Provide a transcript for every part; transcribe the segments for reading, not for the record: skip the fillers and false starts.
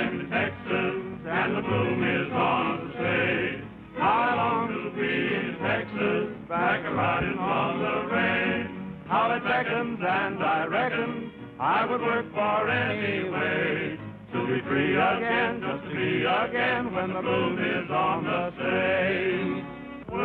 time in Texas, and the bloom is on the stage. How I long to be in Texas, back a-riding on the range. How it beckons, and I reckon I would work for any wage. To be free again, just to be again, when the bloom is on the stage. Well,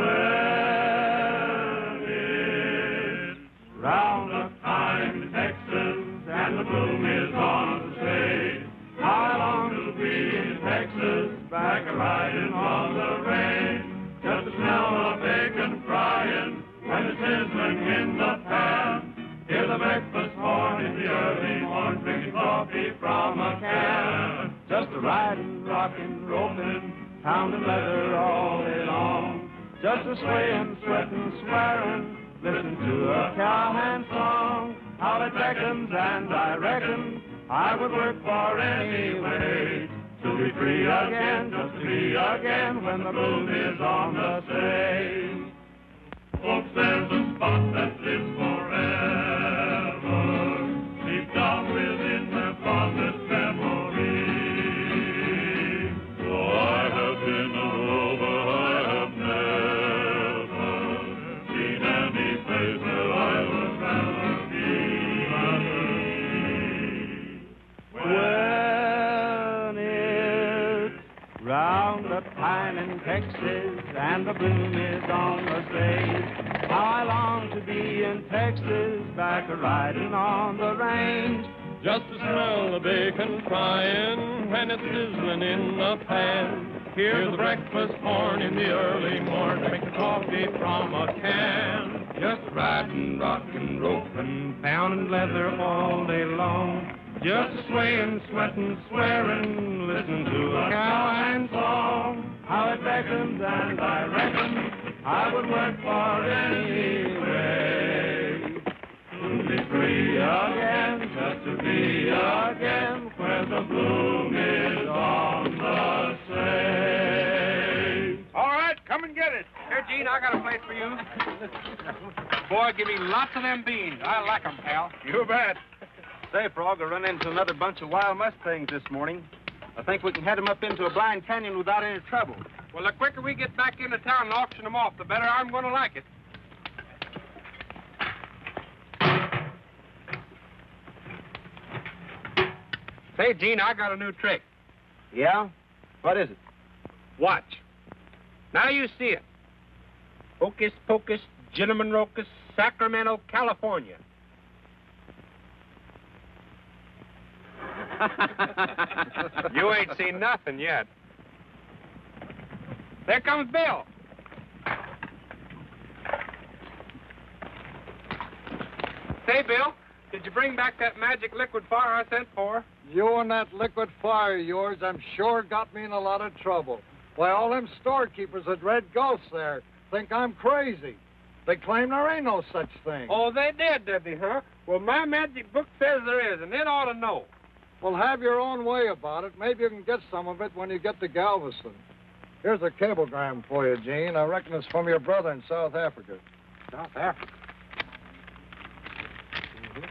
it's round-up time in Texas, and the bloom is on the stage. How I long to be in Texas, back a-riding on the range. Just the smell of bacon frying, when it's sizzling in the pan. Hear the breakfast horn in the early morning, drinking coffee from a can. Just a riding, rocking, roping, pounding leather all day long. Just a swaying, sweating, swearing, listen to a cowhand song. How it beckons, and I reckon I would work for any wage. To be free again, just to be again, when the moon is on the stage. Folks, there's a spot that lives forever, deep down within their fondest memory. Though I have been a rover, I have never seen any place where I would rather be. When it's round the time in Texas, and the bloom is on the stage. How I long to be in Texas, back a-riding on the range. Just to smell the bacon frying when it's sizzling in the pan. Hear the breakfast horn in the early morning, drink the coffee from a can. Just riding, rocking, roping, pounding leather all day long. Just swaying, sweating, swearing, listen to a cowhand song. How it beckons, and I reckon I would work for any way. To be free again, just to be again, where the bloom is on the stage. All right, come and get it. Here, Gene, I got a plate for you. Boy, give me lots of them beans. I like them, pal. You bet. Say, Frog, I run into another bunch of wild mustangs this morning. I think we can head them up into a blind canyon without any trouble. Well, the quicker we get back into town and auction them off, the better I'm going to like it. Say, Gene, I got a new trick. Yeah? What is it? Watch. Now you see it. Hocus Pocus, Gentleman Rocus, Sacramento, California. You ain't seen nothing yet. There comes Bill. Say, Bill, did you bring back that magic liquid fire I sent for? You and that liquid fire of yours, I'm sure, got me in a lot of trouble. Why, all them storekeepers at Red Ghost there think I'm crazy. They claim there ain't no such thing. Oh, they did they, huh? Well, my magic book says there is, and it ought to know. Well, have your own way about it. Maybe you can get some of it when you get to Galveston. Here's a cablegram for you, Gene. I reckon it's from your brother in South Africa. South Africa? Mm-hmm.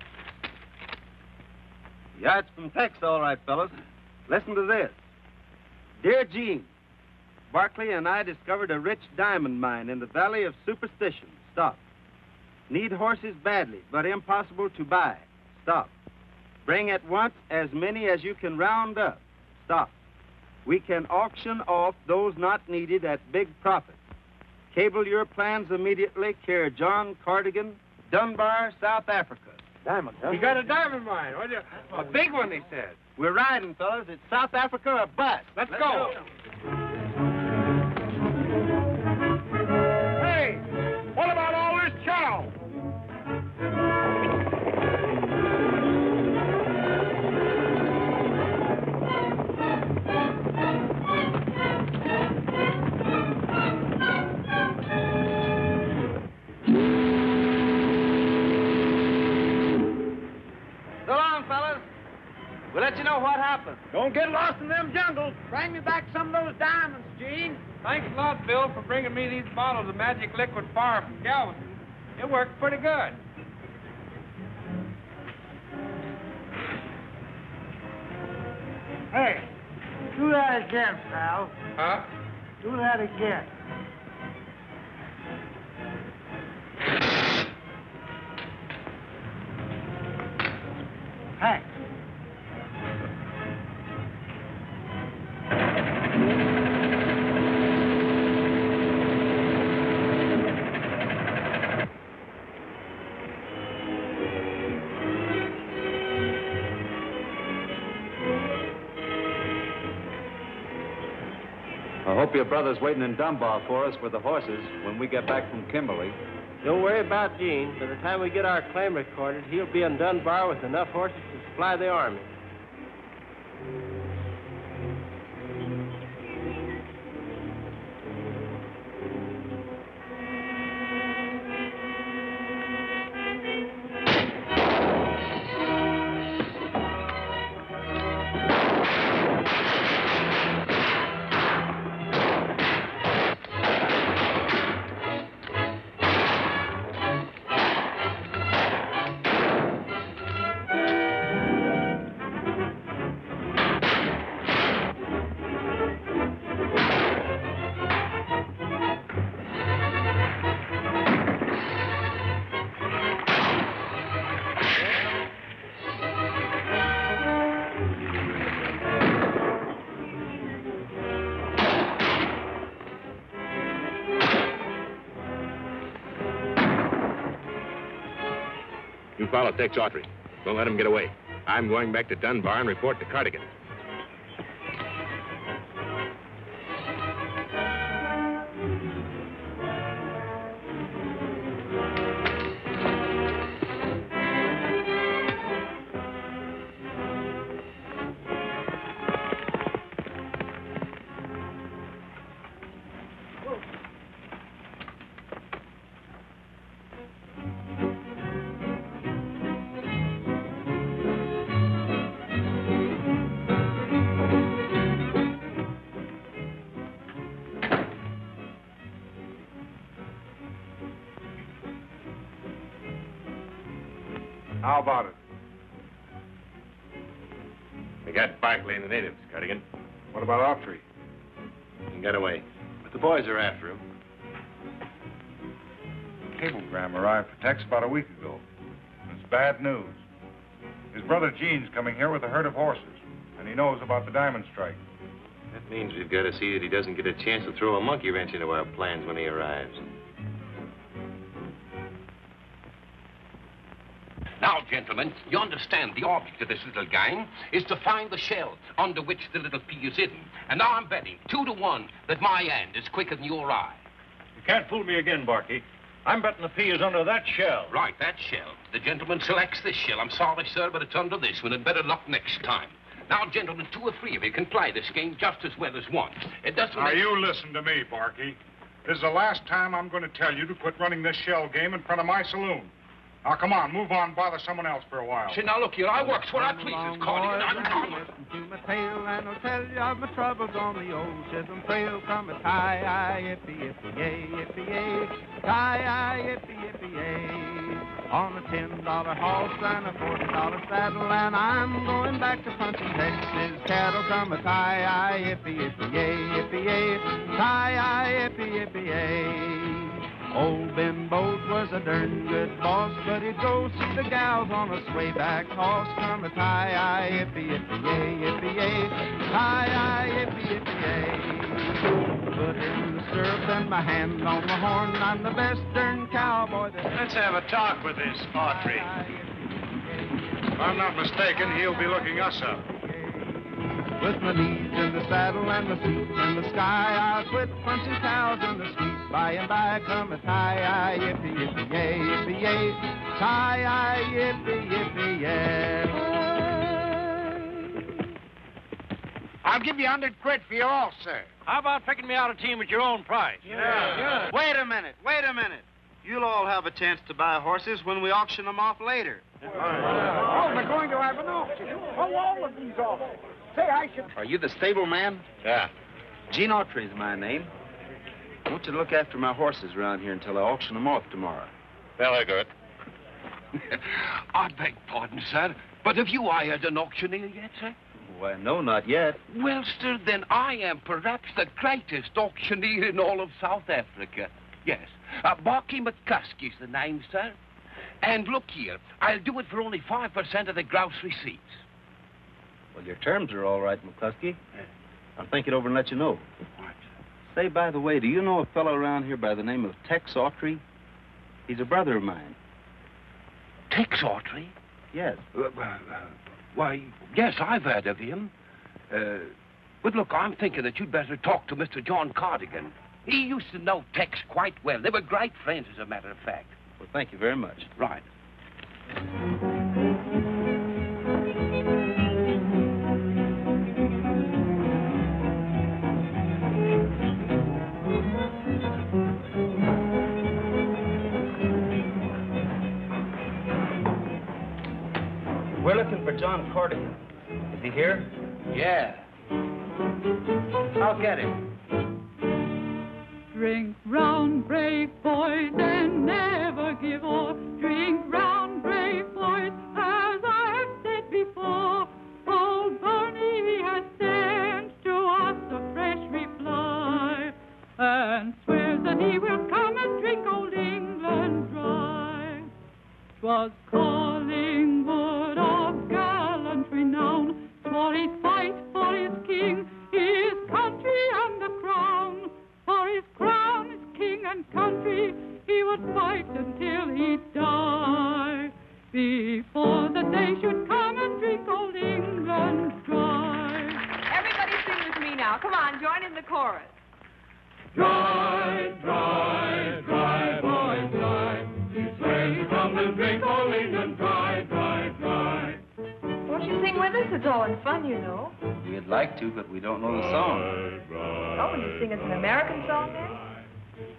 Yeah, it's from Tex, all right, fellas. Listen to this. Dear Gene, Barclay and I discovered a rich diamond mine in the Valley of Superstition. Stop. Need horses badly, but impossible to buy. Stop. Bring at once as many as you can round up. Stop. We can auction off those not needed at big profit. Cable your plans immediately. Care John Cardigan, Dunbar, South Africa. Diamond, huh? You got a diamond mine. A big one, he said. We're riding, fellas. It's South Africa or bust. Let's go. Hey, what about all this chow? We'll let you know what happened. Don't get lost in them jungles. Bring me back some of those diamonds, Gene. Thanks a lot, Bill, for bringing me these bottles of magic liquid fire from Galveston. It worked pretty good. Hey, Do that again, pal. Huh? Do that again. Thanks. I hope your brother's waiting in Dunbar for us with the horses when we get back from Kimberly. Don't worry about Gene. By the time we get our claim recorded, he'll be in Dunbar with enough horses to supply the army. You follow Tex Autry. Don't let him get away. I'm going back to Dunbar and report to Cardigan. How about it? We got Barkley and the natives, Cardigan. What about Autry? He got away. But the boys are after him. Cablegram arrived for Tex about a week ago. It's bad news. His brother Gene's coming here with a herd of horses, and he knows about the diamond strike. That means we've got to see that he doesn't get a chance to throw a monkey wrench into our plans when he arrives. Now, gentlemen, you understand the object of this little game is to find the shell under which the little pea is hidden. And now I'm betting 2 to 1 that my hand is quicker than your eye. You can't fool me again, Barky. I'm betting the pea is under that shell. Right, that shell. The gentleman selects this shell. I'm sorry, sir, but it's under this one, and better luck next time. Now, gentlemen, 2 or 3 of you can play this game just as well as one. It doesn't Now, make... you listen to me, Barky. This is the last time I'm going to tell you to quit running this shell game in front of my saloon. Now, come on, move on, bother someone else for a while. See, now, look here, I works where I please, Cardigan. I'm coming. Listen to my tale, and I'll tell you of my troubles on the old Chisholm Trail. Come a tie-yi-yippee-yippee-yay, yippee-yay, tie-yi-yippee-yippee-yay. On a $10 horse and a $40 saddle, and I'm going back to punching Texas cattle. Come a tie-yi-yippee-yippee-yay, yippee-yay, tie-yi-yippee-yippee-yay. Old Ben Bolt was a darn good boss, but he'd go see the gals on a swayback horse. Come a tie-yi-yippee-yippee-yay, yippee-yay, tie-yi-yippee-yippee-yay. Foot in the stirrup and my hand on the horn, I'm the best darn cowboy that... Let's have a talk with this Autry. If I'm not mistaken, he'll be looking us up. With my knees in the saddle and my feet in the sky, I'll quit punching cows in the street. By and by come a tie-yi-yippee-yippee-yay, yippee-yay, tie-yi-yippee-yippee-yay. I'll give you 100 quid for you all, sir. How about picking me out a team at your own price? Yeah. Wait a minute. You'll all have a chance to buy horses when we auction them off later. Oh, we're going to have an auction. Oh, all of these auctions. Say, I should... Are you the stable man? Yeah. Gene Autry's my name. I want you to look after my horses around here until I auction them off tomorrow. Very good. I beg pardon, sir, but have you hired an auctioneer yet, sir? Why, no, not yet. Well, sir, then I am perhaps the greatest auctioneer in all of South Africa. Yes. Barkey McCuskey's the name, sir. And look here, I'll do it for only 5% of the gross receipts. Well, your terms are all right, McCluskey. I'll think it over and let you know. What? Say, by the way, do you know a fellow around here by the name of Tex Autry? He's a brother of mine. Tex Autry? Yes. Why, yes, I've heard of him. But look, I'm thinking that you'd better talk to Mr. John Cardigan. He used to know Tex quite well. They were great friends, as a matter of fact. Well, thank you very much. Right. We're looking for John Cardigan. Is he here? Yeah. I'll get him. Drink round, brave boys, and never give o'er. Drink round, brave boys, as I have said before. Old Barney has sent to us a fresh reply, and swears that he will come and drink old England dry. 'Twas Collingwood of gallant renown, swore he'd fight for his king, his country and the crown. For his crown, his king and country, he would fight until he'd die, before the day should come and drink old England dry. Everybody sing with me now. Come on, join in the chorus. Dry, dry, dry, boys, dry. He swears to come and drink old England dry, dry, dry. Won't you sing with us? It's all in fun, you know. We'd like to, but we don't know the song. Oh, will you sing us an American song then?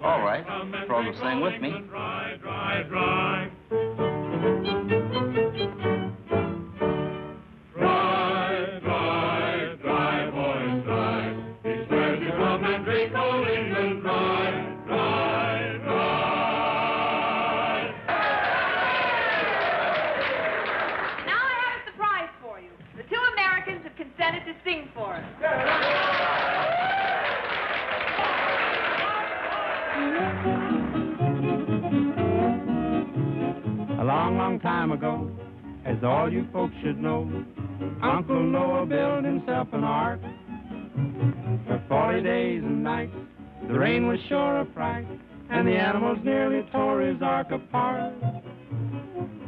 All right. Frog will sing with me. Dry, dry, dry. Dry, dry, dry, boys, dry. He swears to come and drink old England dry, dry, dry. Now I have a surprise for you. The two Americans have consented to sing for us. A long, long time ago, as all you folks should know, Uncle Noah built himself an ark. For 40 days and nights, the rain was sure a fright, and the animals nearly tore his ark apart.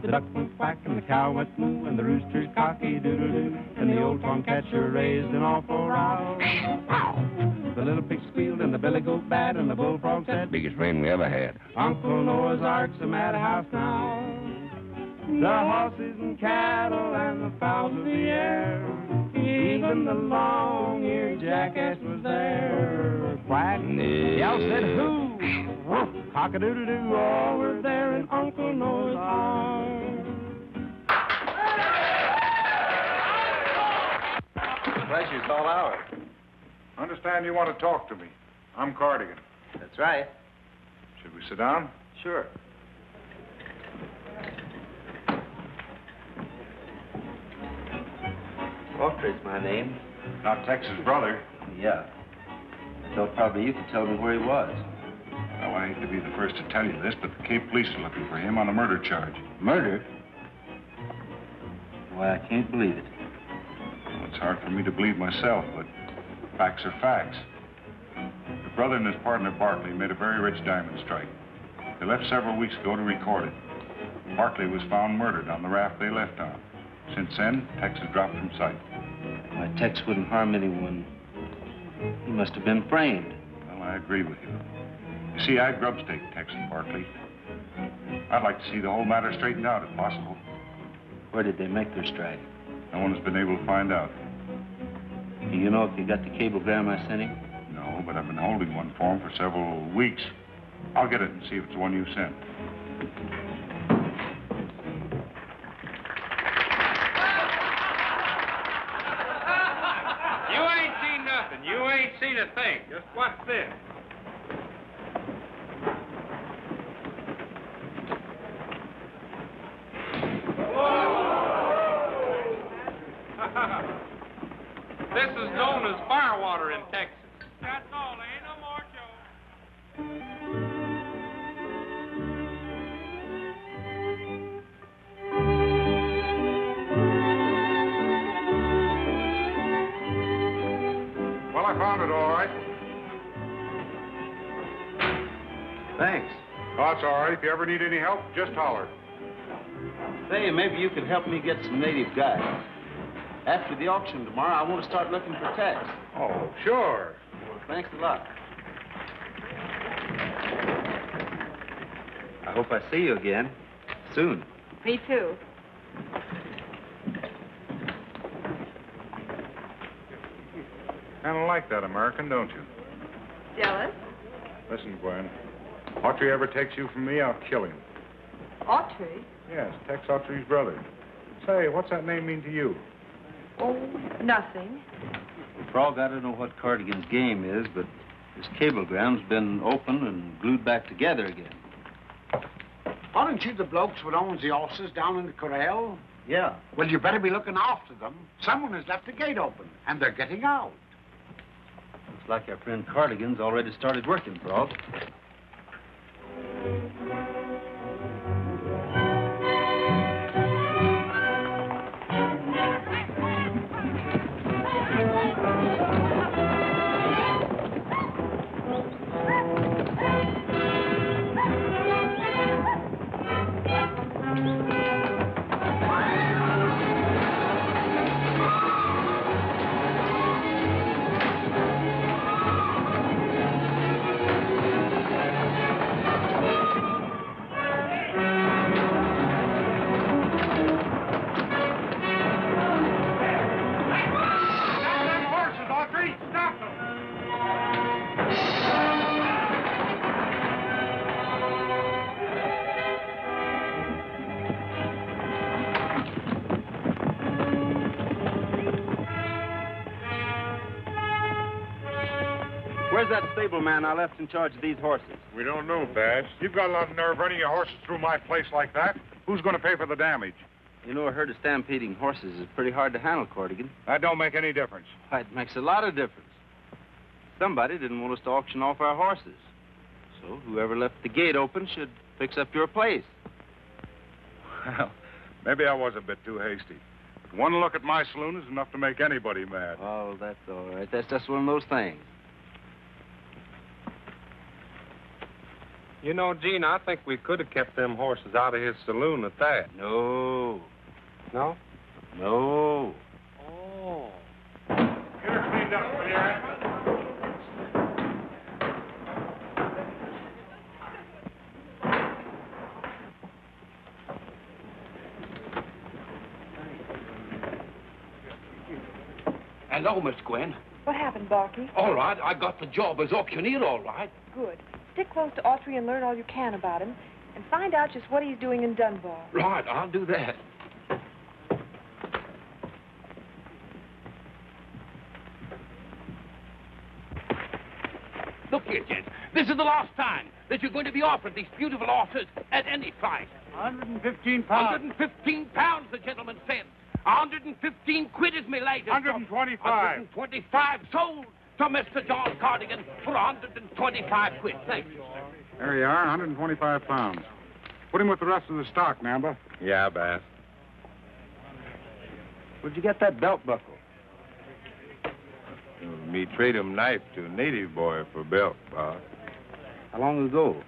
The duck went quack, and the cow went moo, and the rooster's cocky-doodle-doo, and the old tomcatcher raised an awful row. The little pig squealed, and the billy goat bad, and the bullfrog said, "Biggest rain we ever had." Uncle Noah's ark's a madhouse now. The horses and cattle and the fowls of the air, even the long-eared jackass was there. Quack, the owl said, "Who?" Cock-a-doodle-doo, all were there in Uncle Noah's ark. The pleasure's all ours. Understand you want to talk to me. I'm Cardigan. That's right. Should we sit down? Sure. Autry's my name. Not Tex's brother. Yeah. I thought probably you could tell me where he was. Well, I hate to be the first to tell you this, but the Cape Police are looking for him on a murder charge. Murder? Why, I can't believe it. Well, it's hard for me to believe myself, but facts are facts. Your brother and his partner, Barkley, made a very rich diamond strike. They left several weeks ago to record it. Barkley was found murdered on the raft they left on. Since then, Tex has dropped from sight. Why, Tex wouldn't harm anyone. He must have been framed. Well, I agree with you. You see, I grubstake Tex and Barkley. I'd like to see the whole matter straightened out, if possible. Where did they make their strike? No one has been able to find out. Do you know if you got the cablegram I sent him? No, but I've been holding one for him for several weeks. I'll get it and see if it's the one you sent. You ain't seen nothing. You ain't seen a thing. Just watch this. This is known as firewater in Texas. That's all. There ain't no more show. Well, I found it all right. Thanks. Oh, it's all right. If you ever need any help, just holler. Say, maybe you could help me get some native guys. After the auction tomorrow, I want to start looking for Tex. Oh, sure. Well, thanks a lot. I hope I see you again soon. Me too. Kind of like that American, don't you? Jealous? Listen, Gwen. Autry ever takes you from me, I'll kill him. Autry? Yes, Tex Autry's brother. Say, what's that name mean to you? Oh, nothing. Frog, I don't know what Cardigan's game is, but his cablegram's been opened and glued back together again. Aren't you the blokes what owns the horses down in the corral? Yeah. Well, you better be looking after them. Someone has left the gate open, and they're getting out. Looks like our friend Cardigan's already started working, Frog. Where's that stableman I left in charge of these horses? We don't know, Badge. You've got a lot of nerve running your horses through my place like that. Who's going to pay for the damage? You know, a herd of stampeding horses is pretty hard to handle, Cardigan. That don't make any difference. It makes a lot of difference. Somebody didn't want us to auction off our horses. So whoever left the gate open should fix up your place. Well, maybe I was a bit too hasty. But one look at my saloon is enough to make anybody mad. Oh, that's all right. That's just one of those things. You know, Gene, I think we could have kept them horses out of his saloon at that. No. No? No. Oh. Get her cleaned up, will you? Hello, Miss Gwen. What happened, Barky? All right, I got the job as auctioneer, all right. Good. Stick close to Autry and learn all you can about him, and find out just what he's doing in Dunbar. Right, I'll do that. Look here, gents. This is the last time that you're going to be offered these beautiful horses at any price. 115 pounds. 115 pounds, the gentleman said. 115 quid is me latest. 125. 125 sold to Mr. John Cardigan for 125 quid. Thank you, sir. There you are, 125 pounds. Put him with the rest of the stock, Namba. Yeah, Bass. Where'd you get that belt buckle? Me trade him knife to a native boy for belt, boss. How long ago?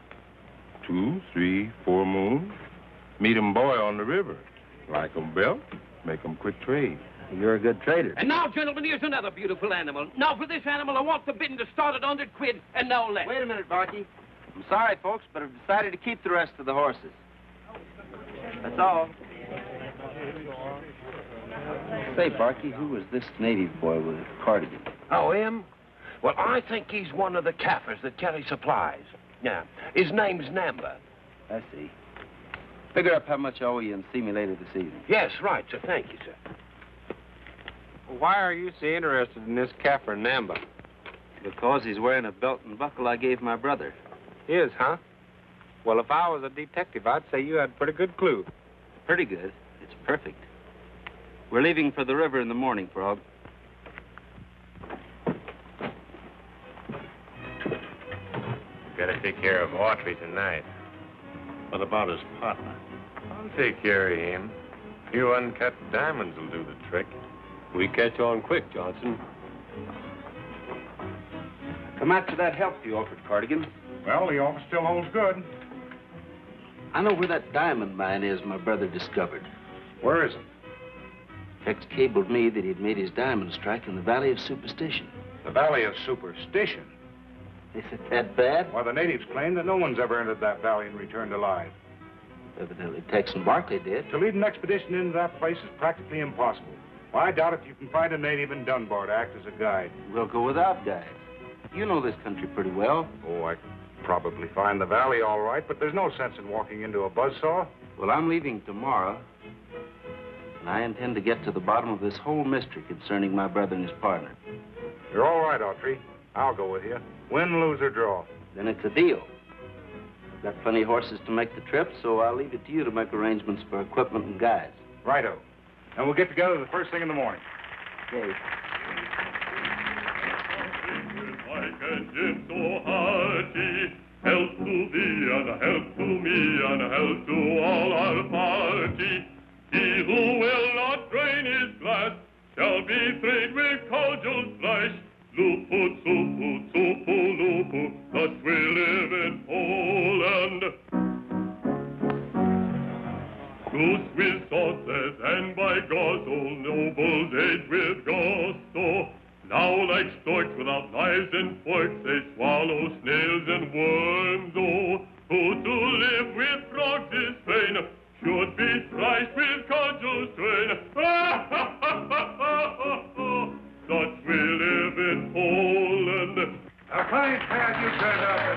2, 3, 4 moons. Meet him boy on the river. Like him belt, make him quick trade. You're a good trader. And now, gentlemen, here's another beautiful animal. Now, for this animal, I want the bidding to start at 100 quid and no less. Wait a minute, Barky. I'm sorry, folks, but I've decided to keep the rest of the horses. That's all. Say, Barky, who was this native boy with Cardigan? Oh, him? Well, I think he's one of the Kaffirs that carry supplies. Yeah. His name's Namba. I see. Figure up how much I owe you and see me later this evening. Yes, right, sir. Thank you, sir. Why are you so interested in this Kaffir Namba? Because he's wearing a belt and buckle I gave my brother. Is, huh? Well, if I was a detective, I'd say you had a pretty good clue. Pretty good. It's perfect. We're leaving for the river in the morning, Frog. gotta take care of Autry tonight. What about his partner? I'll take care of him. A few uncut diamonds will do the trick. We catch on quick, Johnson. Come after that help you offered, Cardigan. Well, the offer still holds good. I know where that diamond mine is my brother discovered. Where is it? Tex cabled me that he'd made his diamond strike in the Valley of Superstition. The Valley of Superstition. Is it that bad? Well, the natives claim that no one's ever entered that valley and returned alive. Evidently, Tex and Barkley did. To lead an expedition into that place is practically impossible. Well, I doubt if you can find a native in Dunbar to act as a guide. We'll go without guides. You know this country pretty well. Oh, I could probably find the valley all right, but there's no sense in walking into a buzzsaw. Well, I'm leaving tomorrow, and I intend to get to the bottom of this whole mystery concerning my brother and his partner. You're all right, Autry. I'll go with you. Win, lose, or draw. Then it's a deal. I've got plenty of horses to make the trip, so I'll leave it to you to make arrangements for equipment and guides. Righto. And we'll get together the first thing in the morning. Okay. Like engine so hearty, help to thee and help to me and help to all our party. He who will not drain his glass shall be freed with cordial flash. Luput, suput, supu, lupu, thus we live in Poland. Goose with sauces and by gods, old nobles ate with gusto. Now like storks without knives and forks, they swallow snails and worms, oh. Who to live with frogs is vain, should be sliced with cudgel strain. Such we live in Poland. A fine pal you turned out to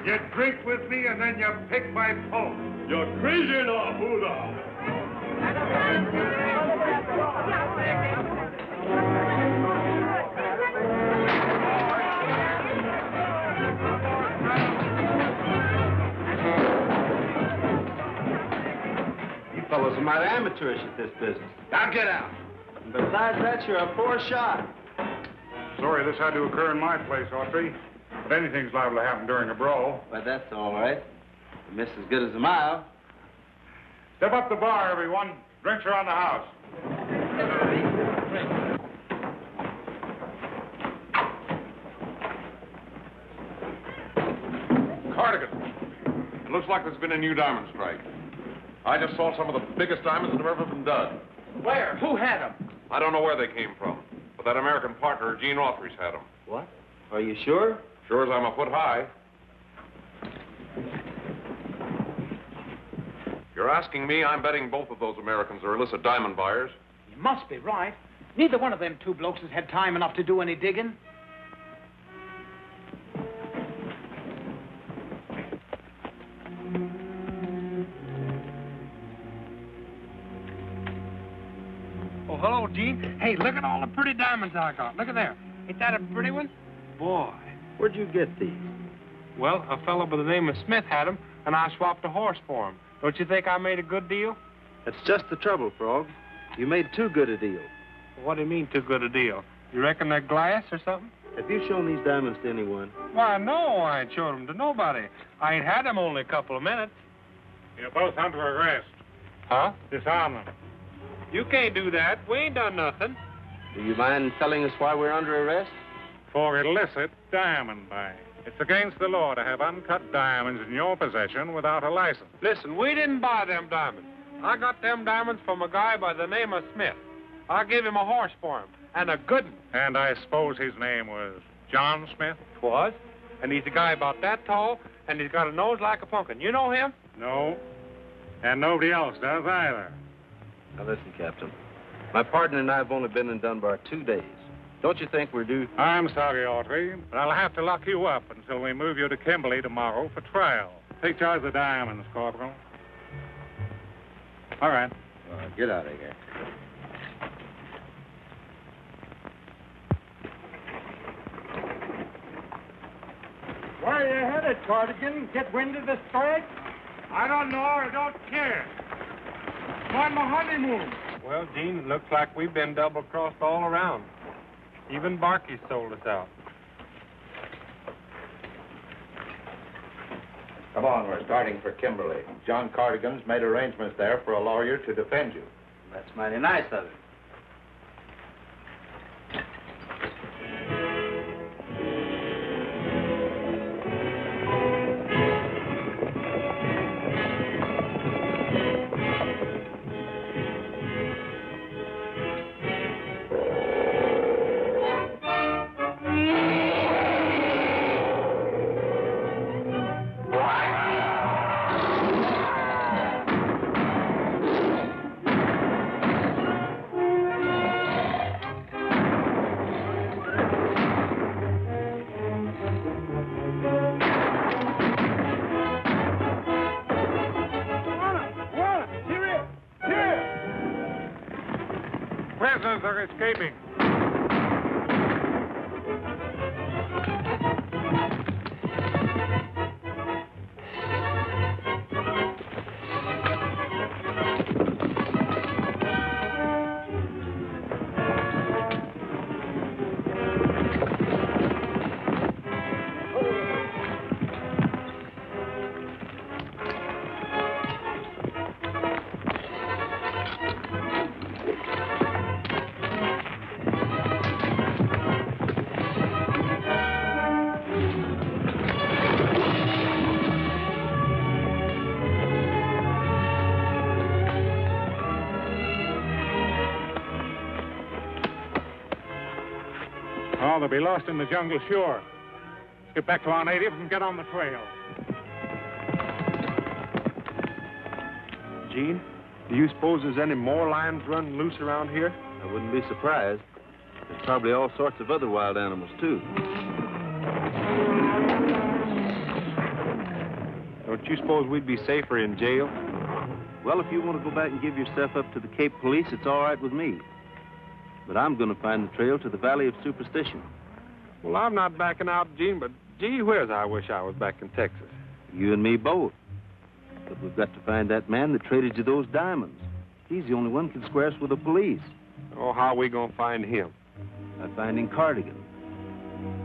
be. You drink with me and then you pick my pulse. You're crazy enough, who thou? You fellows are mighty amateurish at this business. Now get out. And besides that, you're a poor shot. Sorry this had to occur in my place, Autry. But anything's liable to happen during a brawl. Well, that's all right. You missed as good as a mile. Step up the bar, everyone. Drinks are on the house. Cardigan, it looks like there's been a new diamond strike. I just saw some of the biggest diamonds that have ever been dug. Where? Who had them? I don't know where they came from, but that American partner, Gene Autry's had them. What? Are you sure? Sure as I'm a foot high. You're asking me, I'm betting both of those Americans are illicit diamond buyers. You must be right. Neither one of them two blokes has had time enough to do any digging. Oh, hello, Gene. Hey, look at all the pretty diamonds I got. Look at there. Ain't that a pretty one? Boy. Where'd you get these? Well, a fellow by the name of Smith had them, and I swapped a horse for him. Don't you think I made a good deal? That's just the trouble, Frog. You made too good a deal. What do you mean, too good a deal? You reckon they're glass or something? Have you shown these diamonds to anyone? Why, no, I ain't showed them to nobody. I ain't had them only a couple of minutes. You're both under arrest. Huh? Disarm them. You can't do that. We ain't done nothing. Do you mind telling us why we're under arrest? For illicit diamond buying. It's against the law to have uncut diamonds in your possession without a license. Listen, we didn't buy them diamonds. I got them diamonds from a guy by the name of Smith. I gave him a horse for him, and a good one. And I suppose his name was John Smith? Was. And he's a guy about that tall, and he's got a nose like a pumpkin. You know him? No. And nobody else does either. Now listen, Captain. My partner and I have only been in Dunbar 2 days. Don't you think we're due? I'm sorry, Autry, but I'll have to lock you up until we move you to Kimberley tomorrow for trial. Take charge of the diamonds, Corporal. All right. Get out of here. Where are you headed, Cardigan? Get wind of the strike? I don't know or don't care. I'm on my honeymoon. Well, Gene, it looks like we've been double-crossed all around. Even Barkey sold us out. Come on, we're starting for Kimberly. John Cardigan's made arrangements there for a lawyer to defend you. That's mighty nice of him. Prisoners are escaping. Oh, they'll be lost in the jungle, sure. Let's get back to our natives and get on the trail. Gene, do you suppose there's any more lions running loose around here? I wouldn't be surprised. There's probably all sorts of other wild animals, too. Don't you suppose we'd be safer in jail? Well, if you want to go back and give yourself up to the Cape Police, it's all right with me. But I'm going to find the trail to the Valley of Superstition. Well, I'm not backing out, Gene, but gee whiz, I wish I was back in Texas. You and me both. But we've got to find that man that traded you those diamonds. He's the only one who can square us with the police. Oh, how are we going to find him? By finding Cardigan.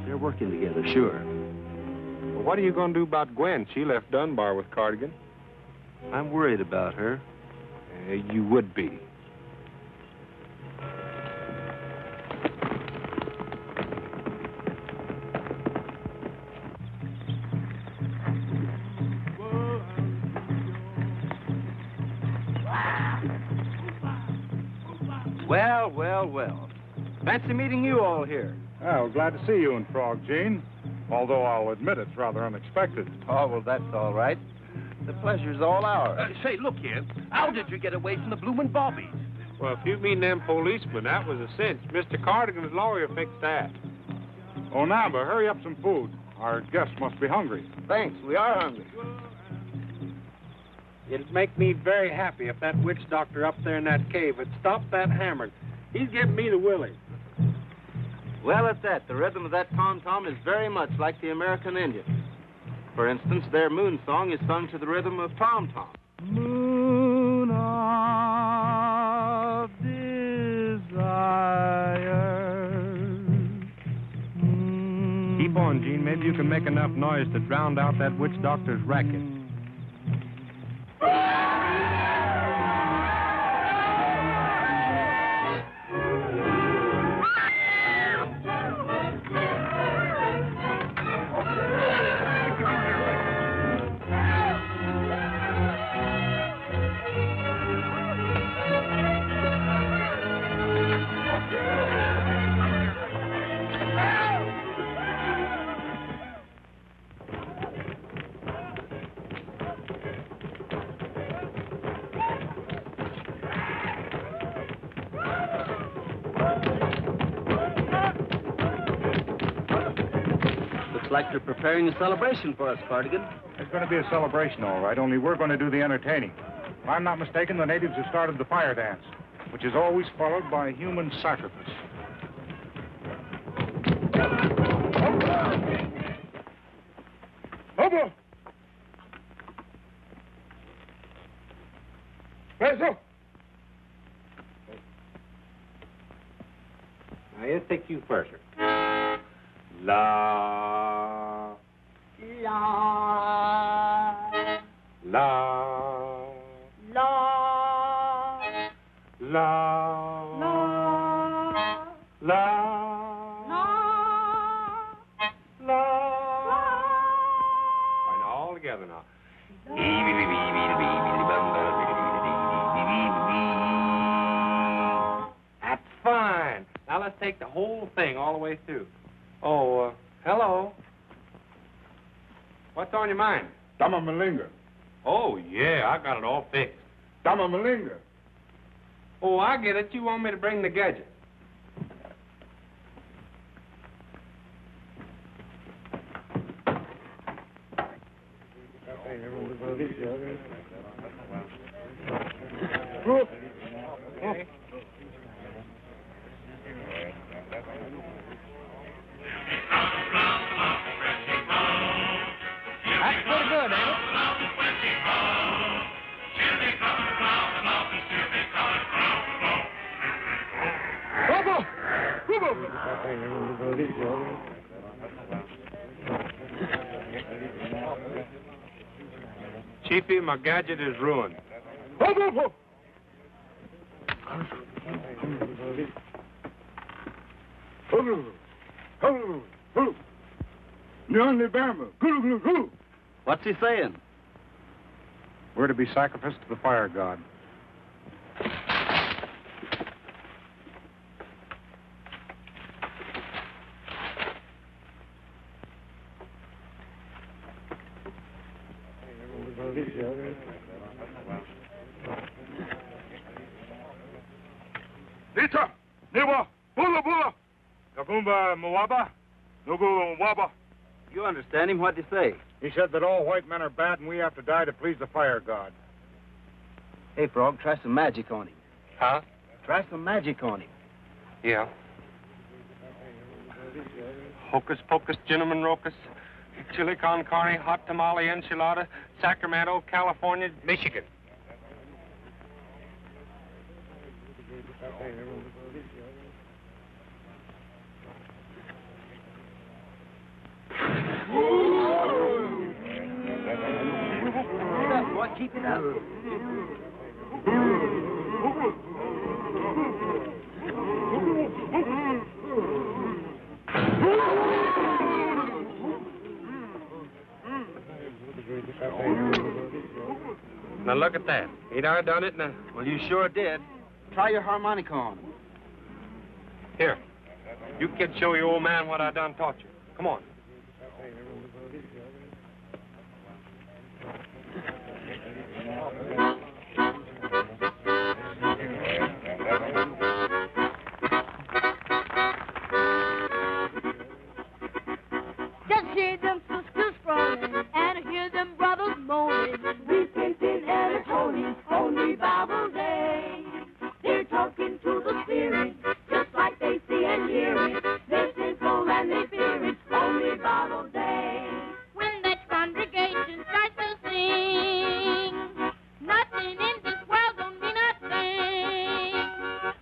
They're working together, sure. Well, what are you going to do about Gwen? She left Dunbar with Cardigan. I'm worried about her. You would be. Well, well, well. Fancy meeting you all here. Well, glad to see you and Frog, Gene. Although I'll admit it's rather unexpected. Oh, well, that's all right. The pleasure's all ours. Say, look here. How did you get away from the bloomin' bobbies? Well, if you mean them policemen, that was a cinch. Mr. Cardigan's lawyer fixed that. Oh, now, but hurry up some food. Our guests must be hungry. Thanks, we are hungry. It'd make me very happy if that witch doctor up there in that cave had stopped that hammering. He's giving me the willies. Well, at that, the rhythm of that tom-tom is very much like the American Indian. For instance, their moon song is sung to the rhythm of tom-tom. Moon of desire. Keep on, Gene. Maybe you can make enough noise to drown out that witch doctor's racket. Like they're preparing a celebration for us, Cardigan. It's going to be a celebration, all right, only we're going to do the entertaining. If I'm not mistaken, the natives have started the fire dance, which is always followed by human sacrifice. Hobo! Peso! Now, you take you first, sir. La. La. La. La. La. La. La. La. Fine, all together now. That's fine. Now let's take the whole thing all the way through. Oh, hello. What's on your mind? Dama Malinga. Oh, yeah, I got it all fixed. Dama Malinga. Oh, I get it. You want me to bring the gadget. Okay. That's pretty good, ain't it? Chiefy, my gadget is ruined. What's he saying? We're to be sacrificed to the fire god. Nita, Niwa, Bula Bula, Nagumba Mwaba, Nugu Mwaba. You understand him? What'd he say? He said that all white men are bad and we have to die to please the fire god. Hey, Frog, try some magic on him. Huh? Try some magic on him. Yeah. Hocus pocus, cinnamon rocus, chili con carne, hot tamale enchilada, Sacramento, California, Michigan. Keep it up, boy. Keep it up. Now look at that. Ain't I done it? Now, Well, you sure did. Try your harmonica on him. here. You kids show your old man what I done taught you. Come on. Just hear them sisters groaning and hear them brothers moaning. Repenting and atoning, only Bible day. They're talking to the Spirit, just like they see and hear it. They're sinful and they fear it, only Bible day. When that congregation starts to sing, nothing in this world don't mean nothing.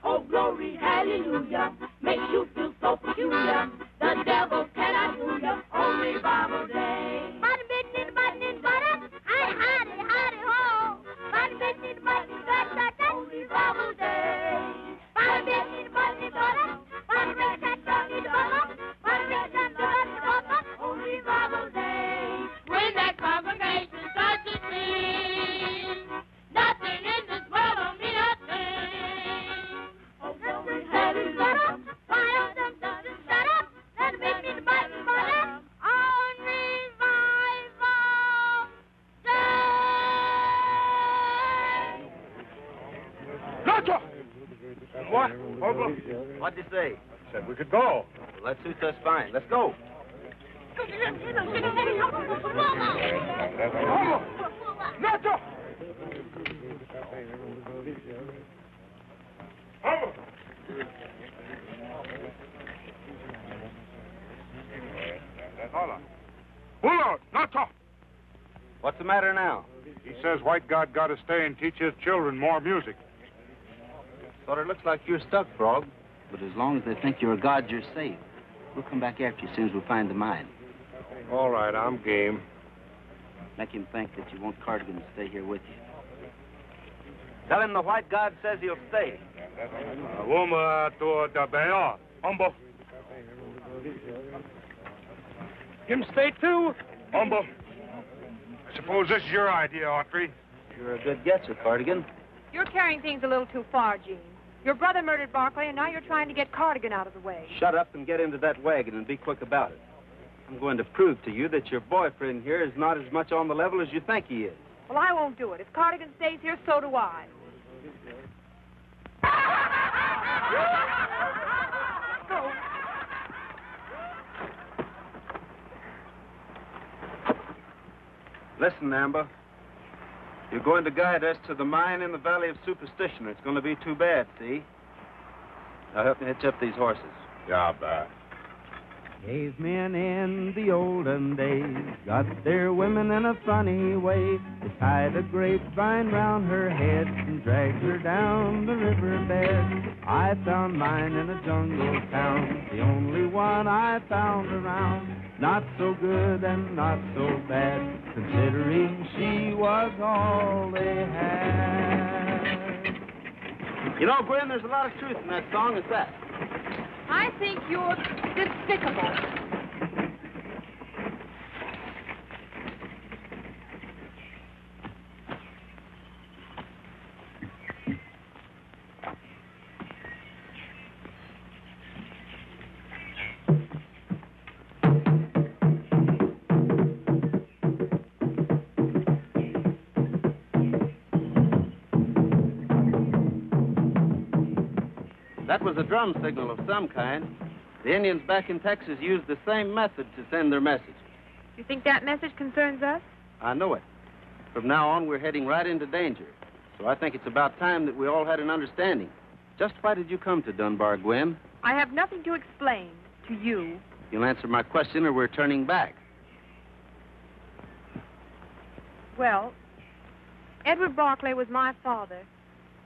Oh, glory, hallelujah, makes you feel so peculiar. The devil cannot do you, only Bible day. Bada bidnit, badnit, bada, hi, howdy, howdy, ho. Bada bidnit, badnit, bada, only Bible day. Bada bidnit, badnit, bada, bada bidnit, badnit, bada, bada bidnit, badnit, bada, only Bible day. When that congregation starts to sing, nothing in this world don't mean nothing. Oh, glory, hallelujah, fire them, shut up. That make me button butter on revival day. Gotcha! What? What'd he say? Said we could go. Well, that suits us fine. Let's go. Gotcha! Bula, Nata! What's the matter now? He says white god got to stay and teach his children more music. Sort of looks like you're stuck, Frog. But as long as they think you're a god, you're safe. We'll come back after you as soon as we find the mine. All right, I'm game. Make him think that you want Cardigan to stay here with you. Tell him the white god says he'll stay. Him stay too? Umbo. I suppose this is your idea, Autry. You're a good guesser, Cardigan. You're carrying things a little too far, Gene. Your brother murdered Barclay, and now you're trying to get Cardigan out of the way. Shut up and get into that wagon and be quick about it. I'm going to prove to you that your boyfriend here is not as much on the level as you think he is. Well, I won't do it. If Cardigan stays here, so do I. Listen, Amber. You're going to guide us to the mine in the Valley of Superstition. It's going to be too bad, see? Now help me hitch up these horses. Yeah, bad. Cavemen in the olden days got their women in a funny way. They tied a grapevine round her head and dragged her down the riverbed. I found mine in a jungle town, the only one I found around. Not so good and not so bad, considering she was all they had. You know, Gwen, there's a lot of truth in that song. It's that. I think you're despicable. That was a drum signal of some kind. The Indians back in Texas used the same method to send their message. You think that message concerns us? I know it. From now on, we're heading right into danger. So I think it's about time that we all had an understanding. Just why did you come to Dunbar, Gwen? I have nothing to explain to you. You'll answer my question or we're turning back. Well, Edward Barclay was my father.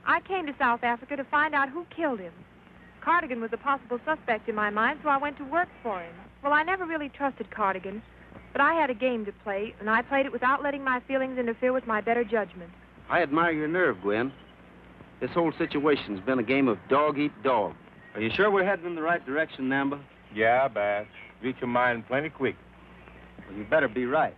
I came to South Africa to find out who killed him. Cardigan was a possible suspect in my mind, so I went to work for him. Well, I never really trusted Cardigan, but I had a game to play, and I played it without letting my feelings interfere with my better judgment. I admire your nerve, Gwen. This whole situation's been a game of dog eat dog. Are you sure we're heading in the right direction, Namba? Yeah, Bass. Reach your mind plenty quick. Well, you better be right.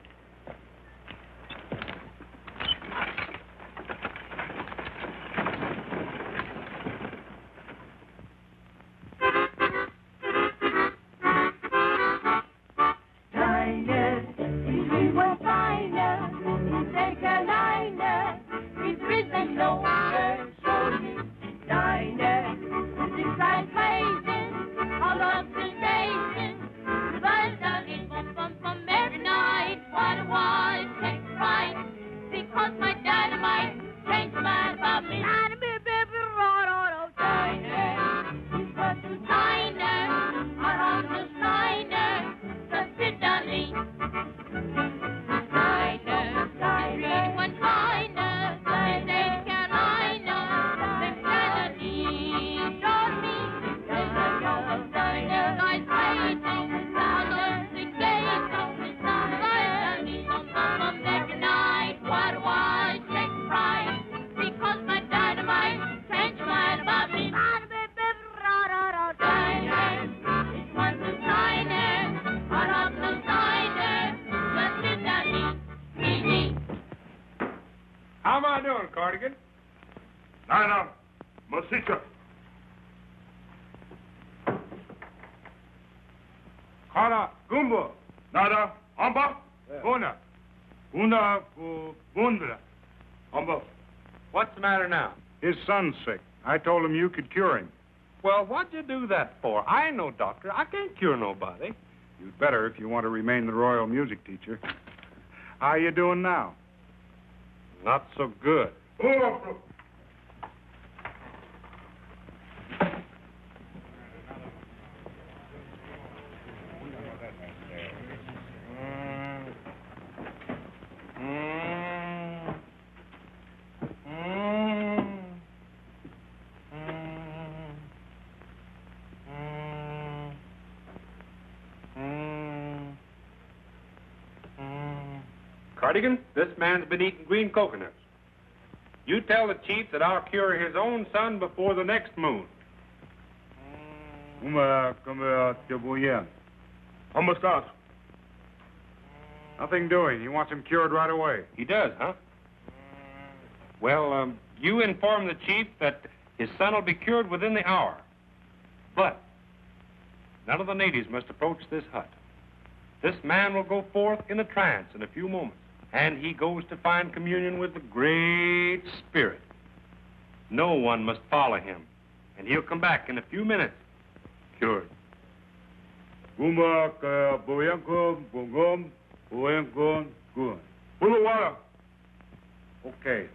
How am I doing, Cardigan? Nana, Masika. Kara, Gumbo. Nada, Amba. Buna. Bunda, Bundra. Amba. What's the matter now? His son's sick. I told him you could cure him. Well, what'd you do that for? I ain't no doctor. I can't cure nobody. You'd better if you want to remain the royal music teacher. How you doing now? Not so good. Cardigan, this man's been eating green coconuts. You tell the chief that I'll cure his own son before the next moon. ¿Cómo estás? Nothing doing. He wants him cured right away. He does, huh? Well, you inform the chief that his son will be cured within the hour. But none of the natives must approach this hut. This man will go forth in a trance in a few moments, and he goes to find communion with the Great Spirit. No one must follow him, and he'll come back in a few minutes, cured. Okay.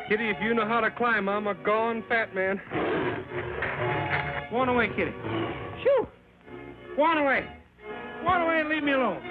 Kitty, if you know how to climb, I'm a gone fat man. Go on away, Kitty. Shoo! Go on away. Go on away and leave me alone.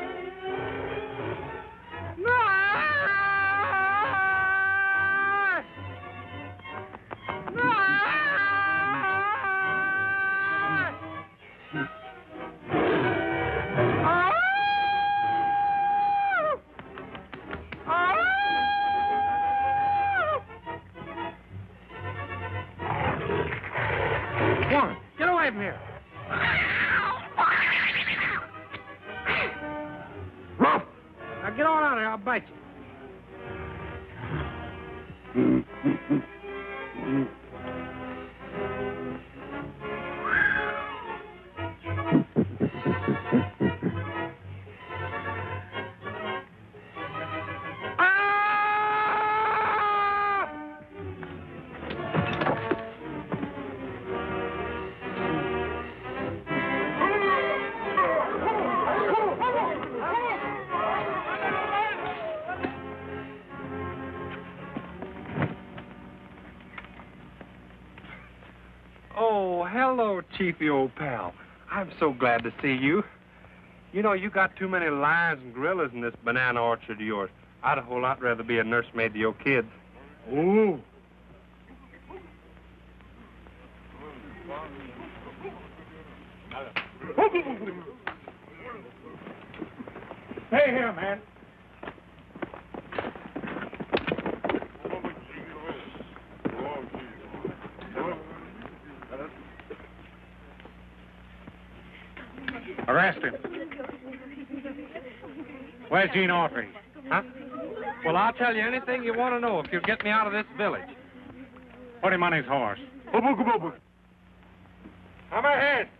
Oh, hello, Chiefy, old pal. I'm so glad to see you. You know, you got too many lions and gorillas in this banana orchard of yours. I'd a whole lot rather be a nursemaid to your kids. Oh. Hey here, man. Arrest him. Where's Gene Autry? Huh? Well, I'll tell you anything you want to know if you'll get me out of this village. Put him on his horse. I'm ahead.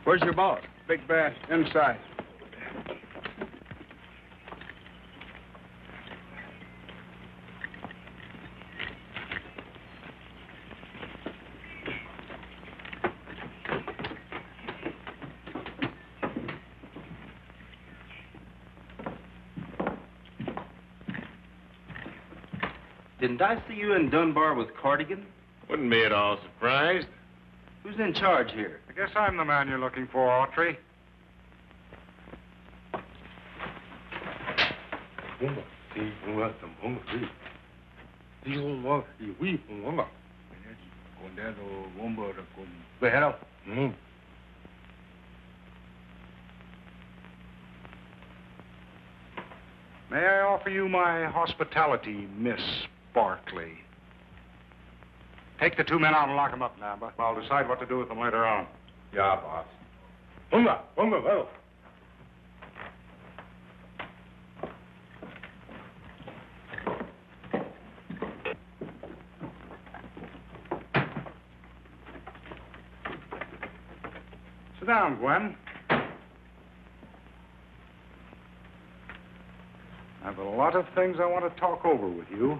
Where's your boss? Big Bass, inside. Didn't I see you in Dunbar with Cardigan? Wouldn't be at all surprised. Who's in charge here? I guess I'm the man you're looking for, Autry. May I offer you my hospitality, Miss Barkley? Take the two men out and lock them up, Namba. I'll decide what to do with them later on. Yeah, boss. Sit down, Gwen. I have a lot of things I want to talk over with you.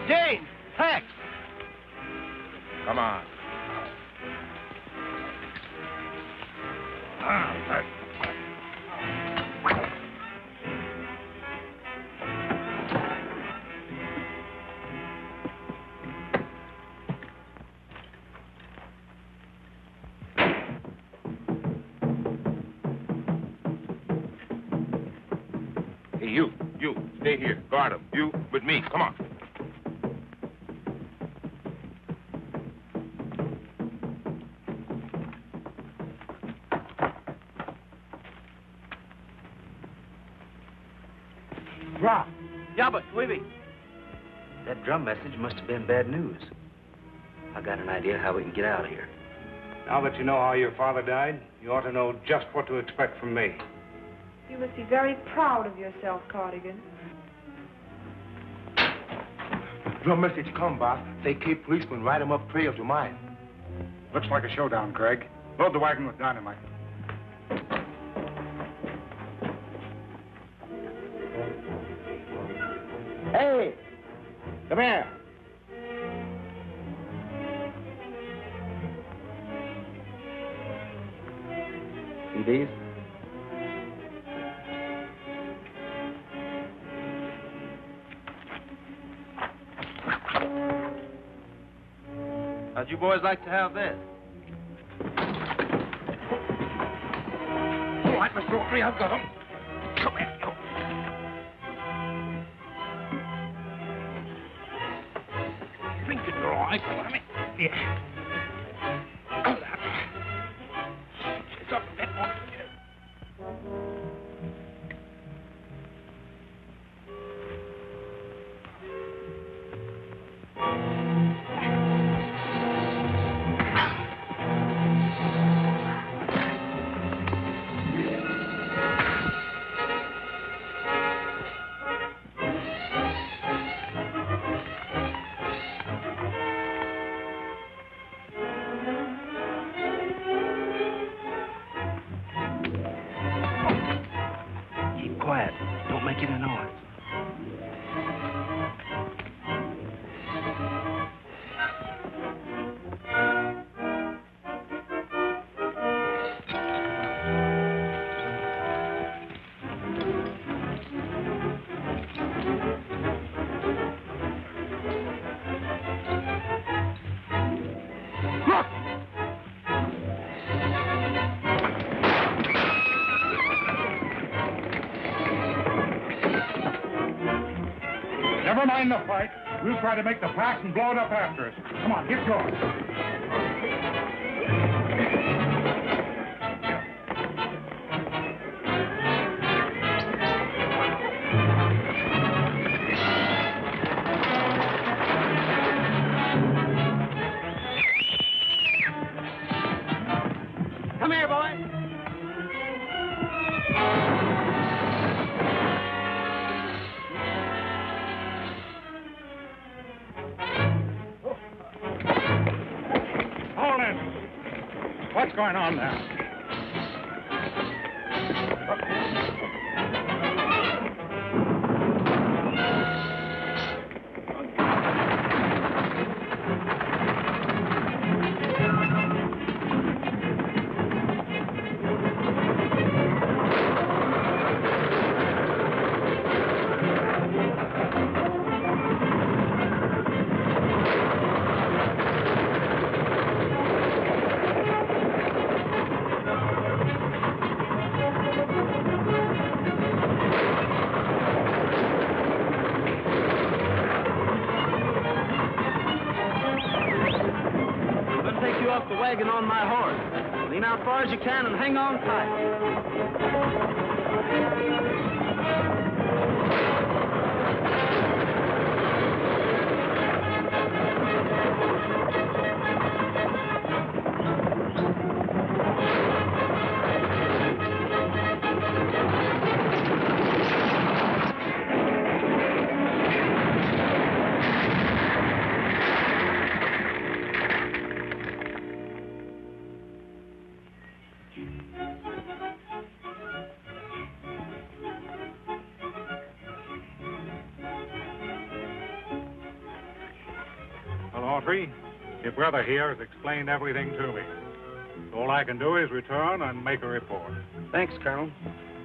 Jane! Hex! Come on. Hey, you, stay here. Guard him. You, with me. Come on. Rock. Yabba, Sweeby. That drum message must have been bad news. I got an idea how we can get out of here. Now that you know how your father died, you ought to know just what to expect from me. You must be very proud of yourself, Cardigan. Drum message come, boss. Say Cape policeman ride him up trail to mine. Looks like a showdown, Craig. Load the wagon with dynamite. Hey! Come here. See these? How'd you boys like to have this? All right, Mr. Autry, I've got 'em. Come here, you. Drink it, all right. Yeah. Oh, that. It's up a bit more. Quiet. Don't make any noise. Never mind the fight. We'll try to make the pass and blow it up after us. Come on, get going. Come here, boy. What's going on there? Wagon on my horse. Lean out far as you can and hang on tight. Autry, your brother here has explained everything to me. All I can do is return and make a report. Thanks, Colonel.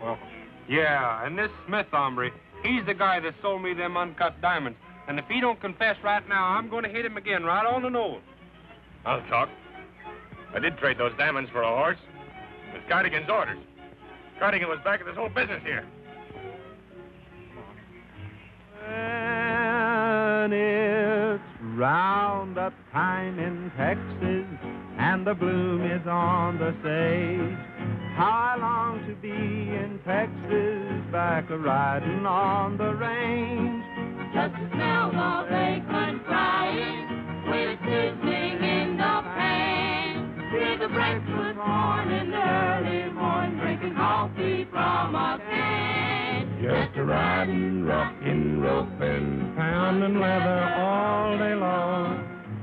Welcome. Yeah, and this Smith hombre, he's the guy that sold me them uncut diamonds. And if he don't confess right now, I'm going to hit him again right on the nose. I'll talk. I did trade those diamonds for a horse. It was Cardigan's orders. Cardigan was back of this whole business here. When it's round-up time in Texas and the bloom is on the sage, how I long to be in Texas, back a-riding on the range. Just the smell of acorn frying, with sizzling in the pan. Hear the breakfast horn in the early morning, drinking coffee from a can. Just a-riding, rocking, roping, pounding leather all day long.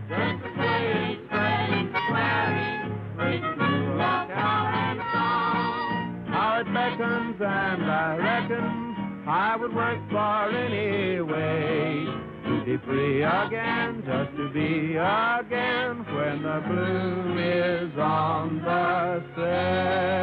Just a playing, spreading, swearing, with new love, power, and song. How it beckons, and I reckon I would work for any way to be free again, just to be again when the bloom is on the set.